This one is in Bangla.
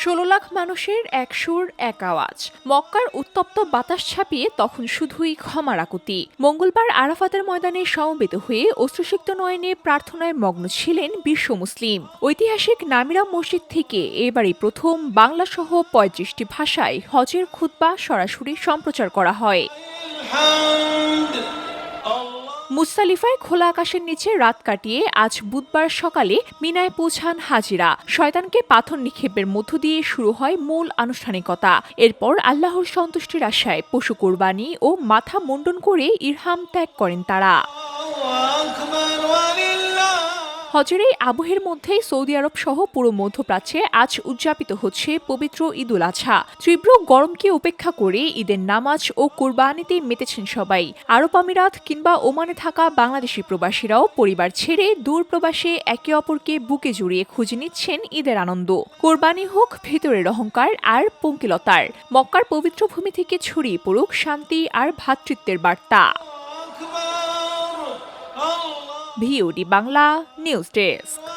১৬ লাখ মানুষের এক সুর এক আওয়াজ। মক্কার উত্তপ্ত বাতাস ছাপিয়ে তখন শুধুই ক্ষমার আকুতি। মঙ্গলবার আরাফাতের ময়দানে সমবেত হয়ে অশ্রুসিক্ত নয়নে প্রার্থনায় মগ্ন ছিলেন বিশ্ব মুসলিম। ঐতিহাসিক নামিরা মসজিদ থেকে এবারই প্রথম বাংলাসহ ৩৫টি ভাষায় হজের খুতবা সরাসরি সম্প্রচার করা হয়। মুজদালিফায় খোলা আকাশের নিচে রাত কাটিয়ে আজ বুধবার সকালে মিনায় পৌঁছান হাজিরা। শয়তানকে পাথর নিক্ষেপের মধ্য দিয়ে শুরু হয় মূল আনুষ্ঠানিকতা। এরপর আল্লাহর সন্তুষ্টির আশায় পশু কোরবানি ও মাথা মুন্ডন করে ইরহাম ত্যাগ করেন তারা। হজের এই আবহের মধ্যেই সৌদি আরব সহ পুরো মধ্যপ্রাচ্যে আজ উদযাপিত হচ্ছে পবিত্র ঈদুল আজহা। তীব্র গরমকে উপেক্ষা করে ঈদের নামাজ ও কোরবানিতে মেতেছেন সবাই। আরব আমিরাত কিংবা ওমানে থাকা বাংলাদেশি প্রবাসীরাও পরিবার ছেড়ে দূর প্রবাসে একে অপরকে বুকে জড়িয়ে খুঁজে নিচ্ছেন ঈদের আনন্দ। কোরবানি হোক ভেতরের অহংকার আর পঙ্কিলতার, মক্কার পবিত্র ভূমি থেকে ছড়িয়ে পড়ুক শান্তি আর ভ্রাতৃত্বের বার্তা। VOD Bangla news desk.